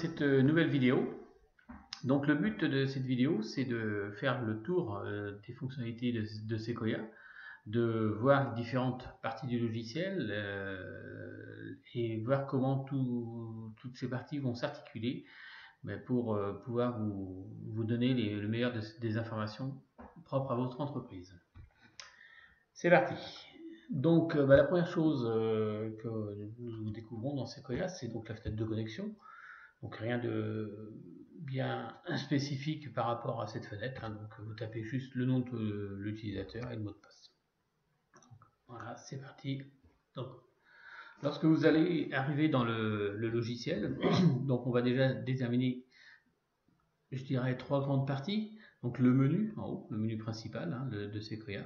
cette nouvelle vidéo. Donc le but de cette vidéo, c'est de faire le tour des fonctionnalités de Sequoia, de voir les différentes parties du logiciel et voir comment toutes ces parties vont s'articuler pour pouvoir vous donner le meilleur des informations propres à votre entreprise. C'est parti. Donc la première chose que nous découvrons dans Sequoia, c'est donc la fenêtre de connexion. Donc rien de bien spécifique par rapport à cette fenêtre, hein. Donc vous tapez juste le nom de l'utilisateur et le mot de passe. Donc, voilà, c'est parti. Donc, lorsque vous allez arriver dans le logiciel, donc on va déjà déterminer, je dirais, trois grandes parties. Donc le menu en haut, le menu principal, hein, de Sequoia,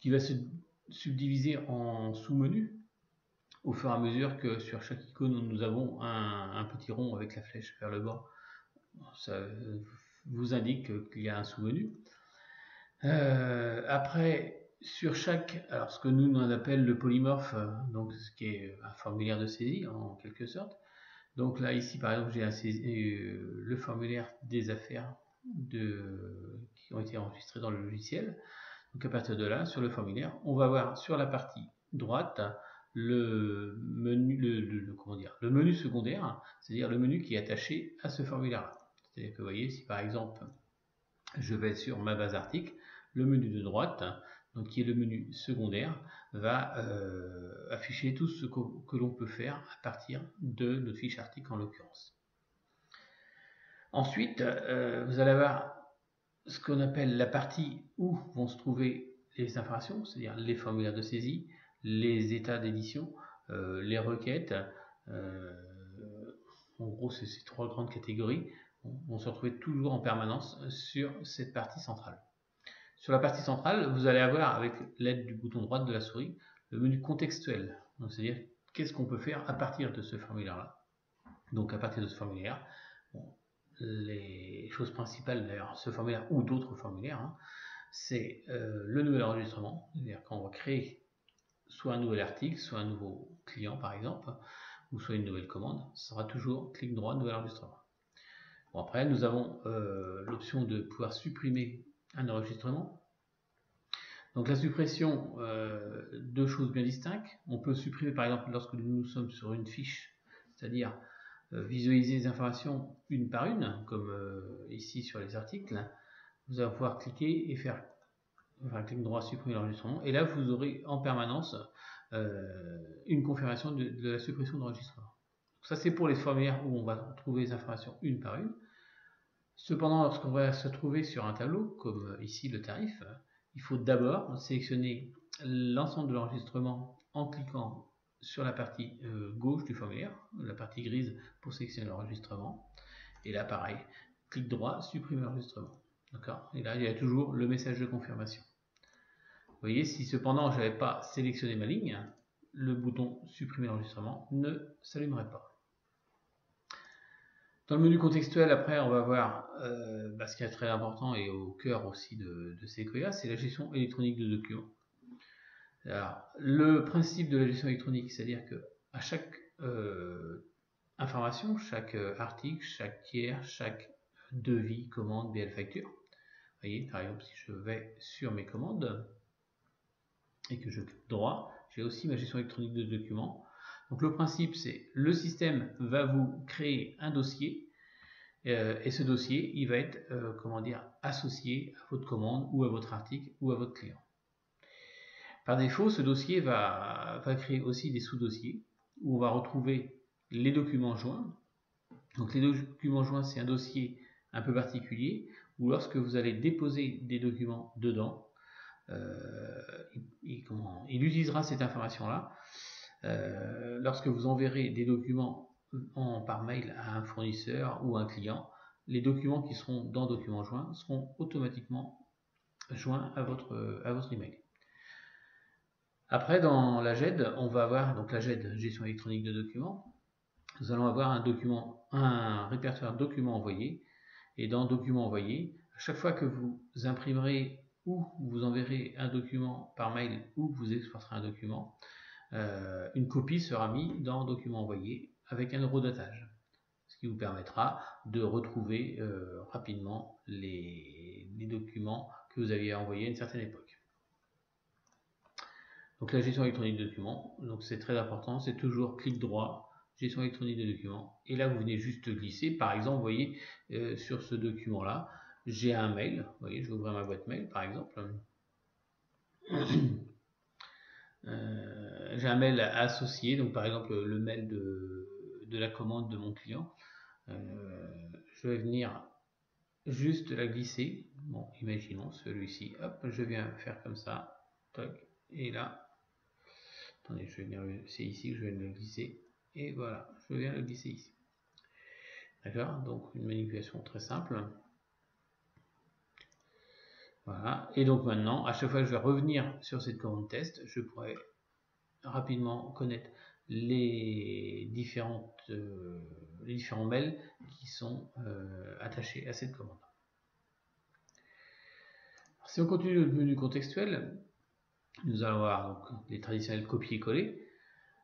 qui va se subdiviser en sous-menus au fur et à mesure que sur chaque icône nous avons un petit rond avec la flèche vers le bas. Ça vous indique qu'il y a un sous-menu. Après, sur chaque, alors ce que nous on appelle le polymorphe, donc ce qui est un formulaire de saisie en quelque sorte. Donc là ici par exemple j'ai le formulaire des affaires qui ont été enregistrées dans le logiciel. Donc à partir de là, sur le formulaire, on va voir sur la partie droite le menu, le menu secondaire, c'est-à-dire le menu qui est attaché à ce formulaire-là. C'est-à-dire que vous voyez, si par exemple je vais sur ma base article, le menu de droite, donc qui est le menu secondaire, va afficher tout ce que l'on peut faire à partir de notre fiche article en l'occurrence. Ensuite, vous allez avoir ce qu'on appelle la partie où vont se trouver les informations, c'est-à-dire les formulaires de saisie, les états d'édition, les requêtes. En gros, c'est ces trois grandes catégories vont se retrouver toujours en permanence sur cette partie centrale. Sur la partie centrale, vous allez avoir, avec l'aide du bouton droit de la souris, le menu contextuel. C'est-à-dire qu'est-ce qu'on peut faire à partir de ce formulaire-là. Donc à partir de ce formulaire, les choses principales d'ailleurs, ce formulaire ou d'autres formulaires, hein, c'est le nouvel enregistrement, c'est-à-dire quand on va créer soit un nouvel article, soit un nouveau client par exemple, ou soit une nouvelle commande, ce sera toujours clic droit, nouvel enregistrement. Bon, après, nous avons l'option de pouvoir supprimer un enregistrement. Donc la suppression, deux choses bien distinctes. On peut supprimer par exemple lorsque nous sommes sur une fiche, c'est-à-dire visualiser les informations une par une, comme ici sur les articles. Vous allez pouvoir cliquer et faire clic droit, supprimer l'enregistrement. Et là, vous aurez en permanence une confirmation de la suppression d'enregistrement. Ça, c'est pour les formulaires où on va trouver les informations une par une. Cependant, lorsqu'on va se trouver sur un tableau, comme ici le tarif, il faut d'abord sélectionner l'ensemble de l'enregistrement en cliquant sur la partie gauche du formulaire, la partie grise pour sélectionner l'enregistrement. Et là, pareil, clic droit, supprimer l'enregistrement. D'accord ? Et là, il y a toujours le message de confirmation. Vous voyez, si cependant je n'avais pas sélectionné ma ligne, le bouton supprimer l'enregistrement ne s'allumerait pas. Dans le menu contextuel, après, on va voir ce qui est très important et au cœur aussi de Sequoia, c'est la gestion électronique de documents. Alors, le principe de la gestion électronique, c'est-à-dire que à chaque information, chaque article, chaque tiers, chaque devis, commande, BL facture. Vous voyez, par exemple, si je vais sur mes commandes et que je clique droit, j'ai aussi ma gestion électronique de documents. Donc le principe, c'est le système va vous créer un dossier et ce dossier, il va être associé à votre commande ou à votre article ou à votre client. Par défaut, ce dossier va créer aussi des sous-dossiers où on va retrouver les documents joints. Donc les documents joints, c'est un dossier un peu particulier où lorsque vous allez déposer des documents dedans, il utilisera cette information-là. Lorsque vous enverrez des documents par mail à un fournisseur ou un client, les documents qui seront dans documents joints seront automatiquement joints à votre email. Après, dans la GED, on va avoir donc la GED, gestion électronique de documents. Nous allons avoir un répertoire documents envoyés. Et dans documents envoyés, à chaque fois que vous imprimerez ou vous enverrez un document par mail ou que vous exporterez un document, une copie sera mise dans document envoyé avec un eurodatage. Ce qui vous permettra de retrouver rapidement les documents que vous aviez envoyés à une certaine époque. Donc la gestion électronique de documents, donc c'est très important, c'est toujours clic droit, gestion électronique de documents, et là vous venez juste glisser, par exemple, vous voyez, sur ce document-là, j'ai un mail, vous voyez, je vais ouvrir ma boîte mail, par exemple, j'ai un mail associé, donc par exemple le mail de la commande de mon client, je vais venir juste la glisser, bon, imaginons celui-ci, hop, je viens faire comme ça, toc, et là, attendez, je vais venir, c'est ici que je vais le glisser, et voilà, je viens le glisser ici. D'accord, donc une manipulation très simple. Voilà, et donc maintenant, à chaque fois que je vais revenir sur cette commande test, je pourrais rapidement connaître les différents mails qui sont attachés à cette commande. Alors, si on continue le menu contextuel, nous allons avoir donc les traditionnels copier-coller.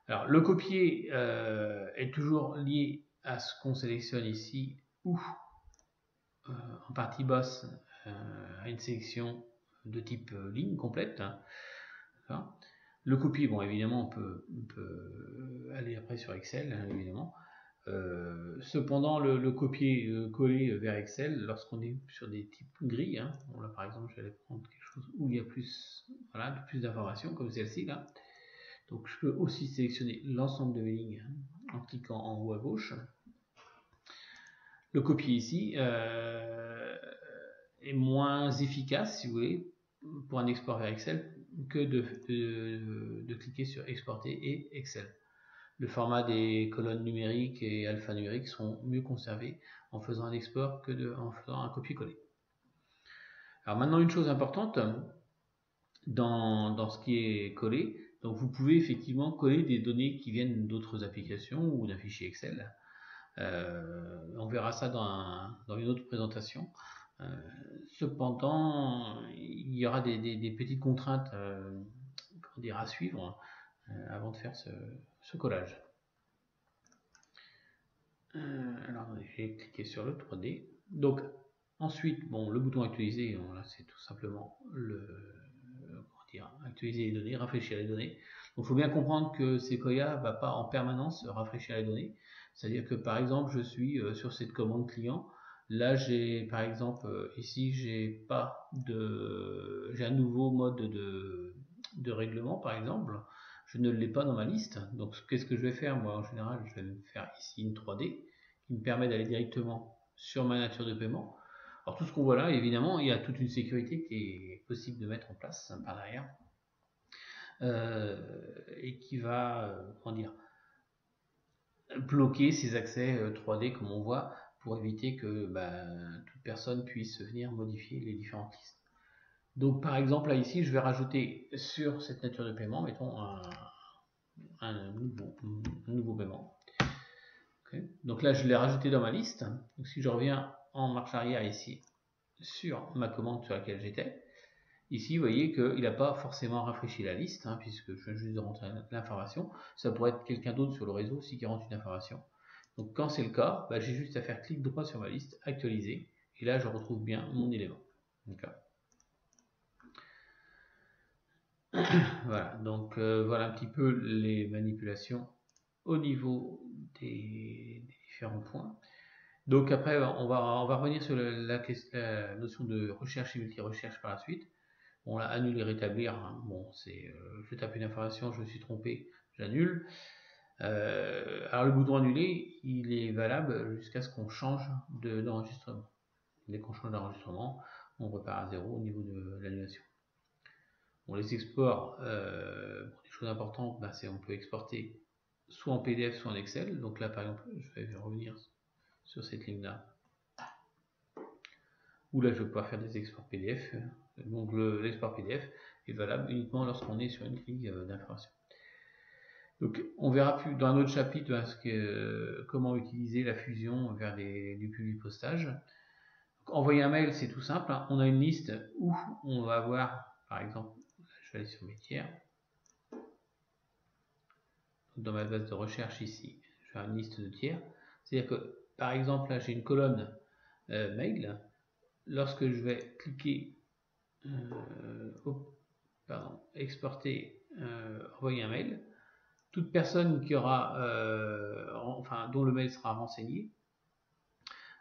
Alors le copier est toujours lié à ce qu'on sélectionne ici ou en partie basse à une sélection de type ligne complète. Hein. Le copier, bon évidemment on peut aller après sur Excel, hein, évidemment. Cependant le copier-coller vers Excel, lorsqu'on est sur des types gris, hein, bon, là par exemple je vais prendre quelque chose où il y a plus, voilà, plus d'informations comme celle-ci là. Donc je peux aussi sélectionner l'ensemble de mes lignes en cliquant en haut à gauche. Le copier ici est moins efficace, si vous voulez, pour un export vers Excel que de cliquer sur exporter et Excel. Le format des colonnes numériques et alphanumériques sont mieux conservés en faisant un export que en faisant un copier-coller. Alors maintenant, une chose importante dans ce qui est collé, donc vous pouvez effectivement coller des données qui viennent d'autres applications ou d'un fichier Excel. On verra ça dans une autre présentation. Cependant, il y aura des petites contraintes à suivre avant de faire ce collage. Alors, je vais cliquer sur le 3D. Donc, ensuite, bon, le bouton actualiser, bon, là, c'est tout simplement actualiser les données, rafraîchir les données. Donc, il faut bien comprendre que Sequoia ne va pas en permanence rafraîchir les données. C'est-à-dire que, par exemple, je suis sur cette commande client. Là, j'ai, par exemple, ici, j'ai un nouveau mode de règlement, par exemple. Je ne l'ai pas dans ma liste. Donc, qu'est-ce que je vais faire? Moi, en général, je vais faire ici une 3D qui me permet d'aller directement sur ma nature de paiement. Alors, tout ce qu'on voit là, évidemment, il y a toute une sécurité qui est possible de mettre en place par derrière et qui va, bloquer ces accès 3D comme on voit pour éviter que toute personne puisse venir modifier les différentes listes. Donc, par exemple, là, ici, je vais rajouter sur cette nature de paiement, mettons un nouveau paiement. Okay. Donc là, je l'ai rajouté dans ma liste. Donc, si je reviens en marche arrière ici sur ma commande sur laquelle j'étais, ici, vous voyez qu'il n'a pas forcément rafraîchi la liste, hein, puisque je viens juste de rentrer l'information. Ça pourrait être quelqu'un d'autre sur le réseau aussi qui rentre une information. Donc, quand c'est le cas, j'ai juste à faire clic droit sur ma liste, actualiser, et là, je retrouve bien mon élément. Voilà, donc voilà un petit peu les manipulations au niveau des différents points. Donc après, on va revenir sur la notion de recherche et multi-recherche par la suite. On l'a annulé, rétablir. Hein. Bon, c'est je tape une information, je me suis trompé, j'annule. Alors le bouton annuler, il est valable jusqu'à ce qu'on change d'enregistrement. Dès qu'on change d'enregistrement, on repart à zéro au niveau de l'annulation. Bon, les exports, des choses importantes, c'est on peut exporter soit en PDF, soit en Excel. Donc là, par exemple, je vais revenir sur cette ligne-là. Où là, je vais pouvoir faire des exports PDF. Donc l'export PDF est valable uniquement lorsqu'on est sur une grille d'information. Donc on verra plus dans un autre chapitre comment utiliser la fusion vers du public postage. Donc, envoyer un mail, c'est tout simple. Hein. On a une liste où on va avoir, par exemple, je vais aller sur mes tiers. Dans ma base de recherche ici, je vais faire une liste de tiers. C'est-à-dire que par exemple, là j'ai une colonne mail. Lorsque je vais cliquer exporter, envoyer un mail, toute personne qui aura, dont le mail sera renseigné,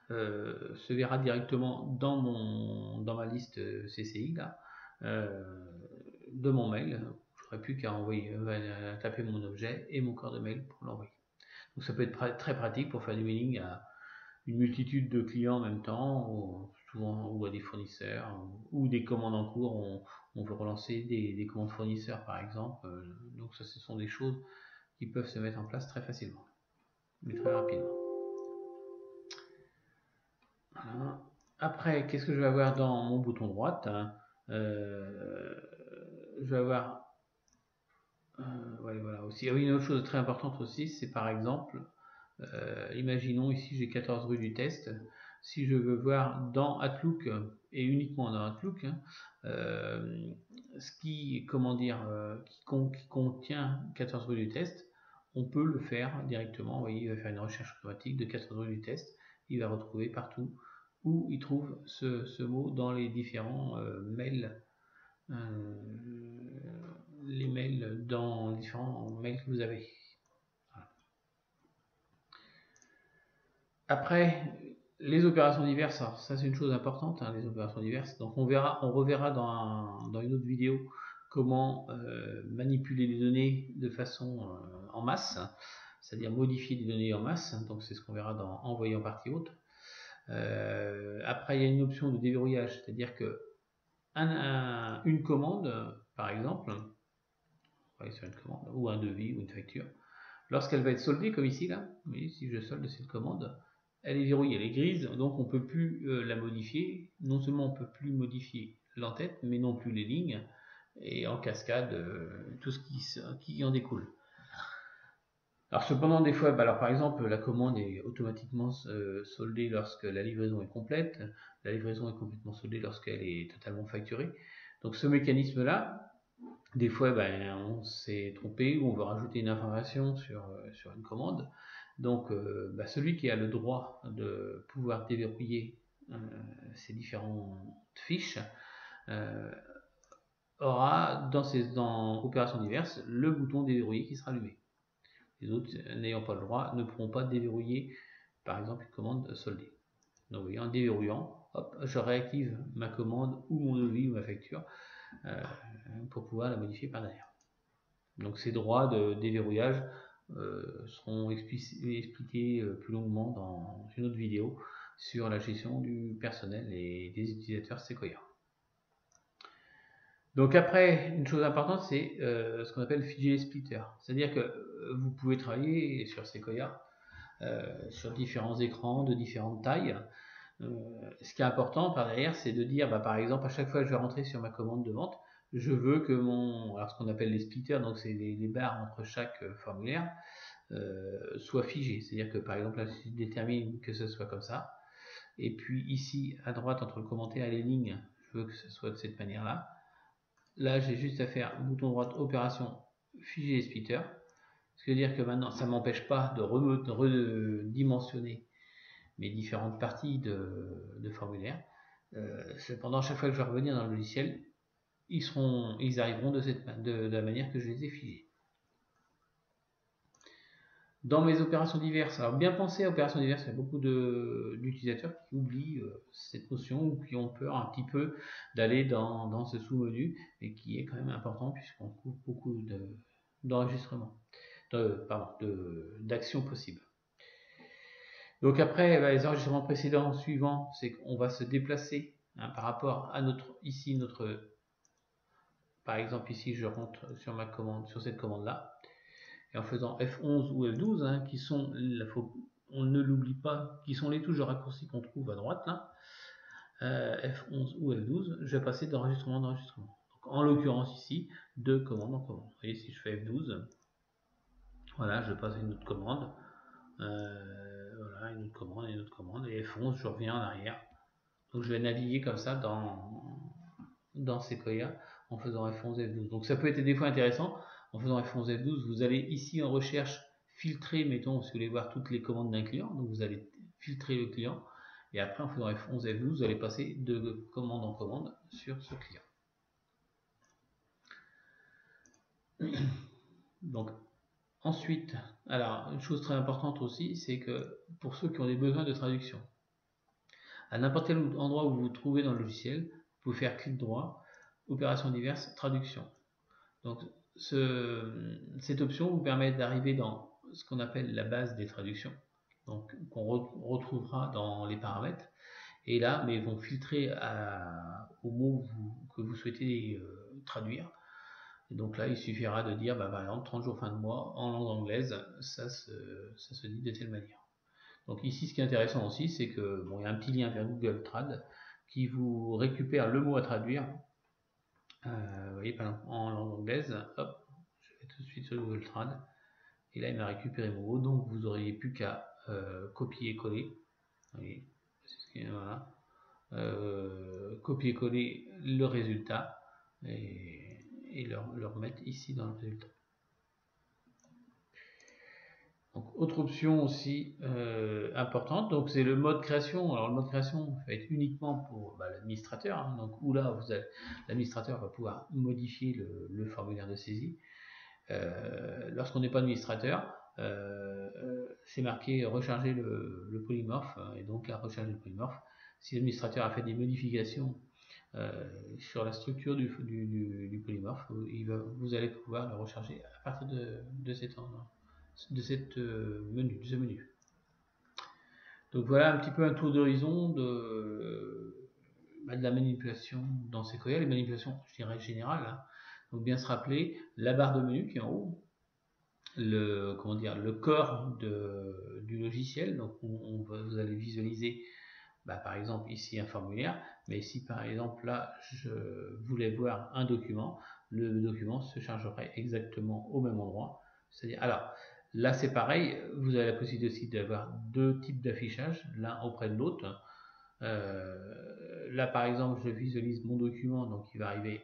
se verra directement dans ma liste CCI là, de mon mail. J'aurai plus qu'à envoyer, taper mon objet et mon corps de mail pour l'envoyer. Donc ça peut être très pratique pour faire du mailing à une multitude de clients en même temps, ou à des fournisseurs, ou des commandes en cours. On veut relancer des commandes fournisseurs par exemple. Donc ça, ce sont des choses qui peuvent se mettre en place très facilement, mais très rapidement. Voilà. Après, qu'est-ce que je vais avoir dans mon bouton droite? Je vais avoir voilà aussi. Ah oui, une autre chose très importante aussi, c'est par exemple, imaginons ici j'ai 14 rue du test. Si je veux voir dans Outlook et uniquement dans Outlook, ce qui, qui contient 14 rue du test, on peut le faire directement. Vous voyez, il va faire une recherche automatique de 14 rue du test. Il va retrouver partout où il trouve ce mot dans les différents mails. Les mails dans différents mails que vous avez. Voilà. Après, les opérations diverses, alors ça c'est une chose importante, hein, les opérations diverses. Donc on reverra dans une autre vidéo comment manipuler les données de façon en masse, c'est-à-dire modifier des données en masse. Donc c'est ce qu'on verra dans envoyer en partie haute. Après, il y a une option de déverrouillage, c'est-à-dire que une commande, par exemple, sur une commande, ou un devis ou une facture, lorsqu'elle va être soldée, comme ici, là, vous voyez, si je solde cette commande, elle est verrouillée, elle est grise, donc on ne peut plus la modifier. Non seulement on ne peut plus modifier l'entête, mais non plus les lignes, et en cascade, tout ce qui en découle. Alors cependant, des fois, alors par exemple, la commande est automatiquement soldée lorsque la livraison est complète, la livraison est complètement soldée lorsqu'elle est totalement facturée. Donc ce mécanisme-là, des fois, on s'est trompé ou on veut rajouter une information sur une commande. Donc, celui qui a le droit de pouvoir déverrouiller ces différentes fiches aura dans Opérations diverses le bouton déverrouiller qui sera allumé. Les autres, n'ayant pas le droit, ne pourront pas déverrouiller, par exemple, une commande soldée. Donc, vous voyez, en déverrouillant, hop, je réactive ma commande ou mon devis ou ma facture pour pouvoir la modifier par derrière. Donc ces droits de déverrouillage seront expliqués plus longuement dans une autre vidéo sur la gestion du personnel et des utilisateurs Sequoia. Donc après, une chose importante, c'est ce qu'on appelle FiJS Splitter. C'est-à-dire que vous pouvez travailler sur Sequoia sur différents écrans de différentes tailles. Ce qui est important par derrière, c'est de dire, par exemple, à chaque fois que je vais rentrer sur ma commande de vente, je veux que alors ce qu'on appelle les splitters, donc c'est les barres entre chaque formulaire, soient figées. C'est-à-dire que par exemple, là, je détermine que ce soit comme ça. Et puis ici, à droite, entre le commentaire et les lignes, je veux que ce soit de cette manière-là. Là, j'ai juste à faire bouton droit, opération, figer les splitters. Ce qui veut dire que maintenant, ça ne m'empêche pas de redimensionner mes différentes parties de formulaire. Cependant, chaque fois que je vais revenir dans le logiciel, ils arriveront de la manière que je les ai figés. Dans mes opérations diverses, alors bien penser à opérations diverses, il y a beaucoup d'utilisateurs qui oublient cette notion ou qui ont peur un petit peu d'aller dans ce sous-menu, et qui est quand même important puisqu'on couvre beaucoup d'enregistrements, d'actions possibles. Donc après, les enregistrements précédents suivants, c'est qu'on va se déplacer par rapport à par exemple ici je rentre sur ma commande, sur cette commande là, et en faisant F11 ou F12, qui sont, on ne l'oublie pas, qui sont les touches de raccourci qu'on trouve à droite là, F11 ou F12, je vais passer d'enregistrement en enregistrement. Donc, en l'occurrence ici, de commande en commande. Vous voyez, si je fais F12, voilà, je passe à une autre commande, voilà, une autre commande, et F11, je reviens en arrière. Donc je vais naviguer comme ça dans Sequoia en faisant F11, F12. Donc ça peut être des fois intéressant. En faisant F11, F12, vous allez ici en recherche filtrer, mettons, si vous voulez voir toutes les commandes d'un client. Donc vous allez filtrer le client. Et après, en faisant F11 et F12, vous allez passer de commande en commande sur ce client. Donc, ensuite, alors, une chose très importante aussi, c'est que pour ceux qui ont des besoins de traduction, à n'importe quel endroit où vous vous trouvez dans le logiciel, vous pouvez faire clic droit, opérations diverses, traduction. Donc, cette option vous permet d'arriver dans ce qu'on appelle la base des traductions, donc qu'on retrouvera dans les paramètres. Et là, mais ils vont filtrer au mot que vous souhaitez traduire. Et donc là, il suffira de dire, par exemple, 30 jours fin de mois en langue anglaise, ça se dit de telle manière. Donc ici, ce qui est intéressant aussi, c'est que il y a un petit lien vers Google Trad qui vous récupère le mot à traduire. Vous voyez, par exemple, en langue anglaise, hop, je vais tout de suite sur Google Trad, et là, il m'a récupéré mon mot, donc vous n'auriez plus qu'à copier-coller. Voilà. Copier-coller le résultat et le remettre ici dans le résultat. Donc, autre option aussi importante, donc c'est le mode création. Alors le mode création va être uniquement pour l'administrateur, hein, donc où là l'administrateur va pouvoir modifier le formulaire de saisie. Lorsqu'on n'est pas administrateur, c'est marqué recharger le polymorphe, et donc là recharger le polymorphe. Si l'administrateur a fait des modifications sur la structure du polymorphe, vous allez pouvoir le recharger à partir de ce menu. Donc voilà un petit peu un tour d'horizon de la manipulation dans Sequoia, les manipulations, je dirais, générales. Hein. Donc bien se rappeler la barre de menu qui est en haut, le corps du logiciel. Donc vous allez visualiser, par exemple ici un formulaire, mais si par exemple là je voulais voir un document, le document se chargerait exactement au même endroit. C'est-à-dire, alors là c'est pareil, vous avez la possibilité aussi d'avoir deux types d'affichage, l'un auprès de l'autre. Là par exemple je visualise mon document, donc il va arriver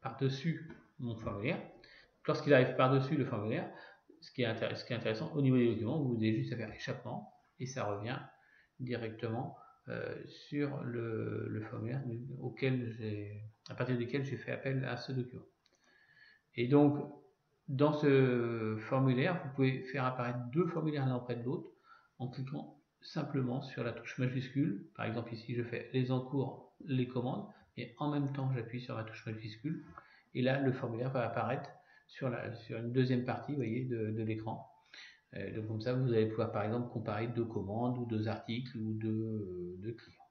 par-dessus mon formulaire. Lorsqu'il arrive par-dessus le formulaire, ce qui est intéressant, au niveau des documents, vous avez juste à faire échappement et ça revient directement sur le formulaire à partir duquel j'ai fait appel à ce document. Et donc, dans ce formulaire, vous pouvez faire apparaître deux formulaires l'un auprès de l'autre en cliquant simplement sur la touche majuscule. Par exemple, ici, je fais les encours, les commandes, et en même temps, j'appuie sur ma touche majuscule. Et là, le formulaire va apparaître sur une deuxième partie, vous voyez, de l'écran. Donc comme ça, vous allez pouvoir par exemple comparer deux commandes ou deux articles ou deux clients.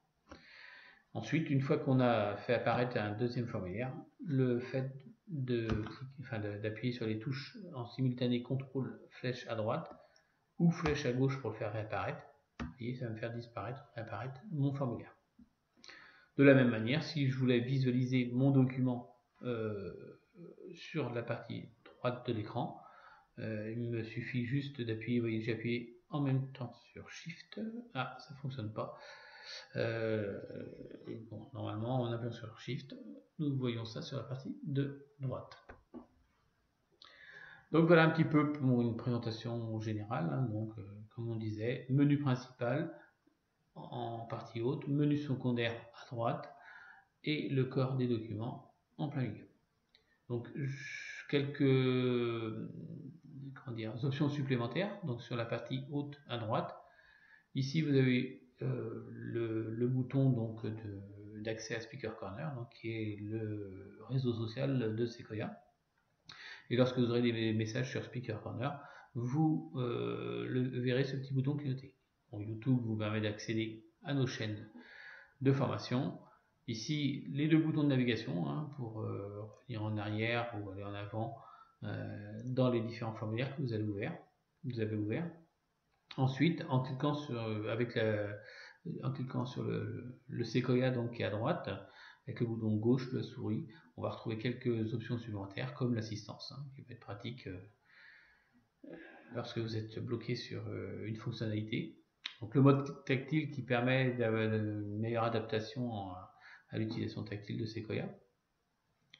Ensuite, une fois qu'on a fait apparaître un deuxième formulaire, le fait d'appuyer sur les touches en simultané CTRL flèche à droite ou flèche à gauche pour le faire réapparaître, vous voyez, ça va me faire réapparaître mon formulaire. De la même manière, si je voulais visualiser mon document sur la partie droite de l'écran, il me suffit juste d'appuyer, vous voyez, j'ai appuyé en même temps sur Shift, ça ne fonctionne pas. Bon, normalement, en appuyant sur Shift, nous voyons ça sur la partie de droite. Donc voilà un petit peu pour une présentation générale. Hein, donc, comme on disait, menu principal en partie haute, menu secondaire à droite et le corps des documents en plein milieu. Donc quelques options supplémentaires. Donc sur la partie haute à droite, ici vous avez le bouton donc d'accès à Speaker Corner, donc qui est le réseau social de Sequoia. Et lorsque vous aurez des messages sur Speaker Corner, vous verrez ce petit bouton clignoter. Bon, YouTube vous permet d'accéder à nos chaînes de formation. Ici, les deux boutons de navigation pour revenir en arrière ou aller en avant dans les différents formulaires que vous avez ouverts. Ensuite, en cliquant sur le Sequoia donc, qui est à droite, avec le bouton gauche de la souris, on va retrouver quelques options supplémentaires comme l'assistance, qui peut être pratique lorsque vous êtes bloqué sur une fonctionnalité. Donc le mode tactile qui permet d'avoir une meilleure adaptation à l'utilisation tactile de Sequoia.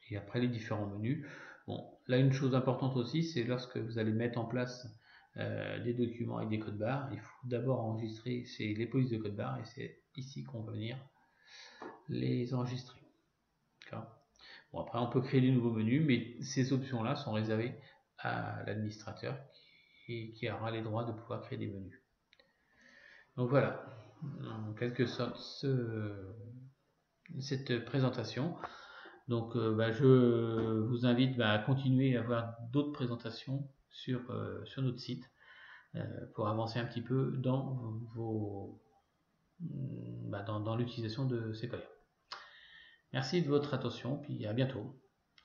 Et après les différents menus. Bon, là une chose importante aussi, c'est lorsque vous allez mettre en place des documents avec des codes barres, il faut d'abord enregistrer les polices de code barre et c'est ici qu'on va venir les enregistrer. Bon, après on peut créer des nouveaux menus, mais ces options là sont réservées à l'administrateur qui aura les droits de pouvoir créer des menus. Donc voilà, en quelque sorte cette présentation. Donc je vous invite à continuer à voir d'autres présentations sur notre site pour avancer un petit peu dans dans l'utilisation de Sequoia. Merci de votre attention, puis à bientôt.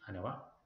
Au revoir.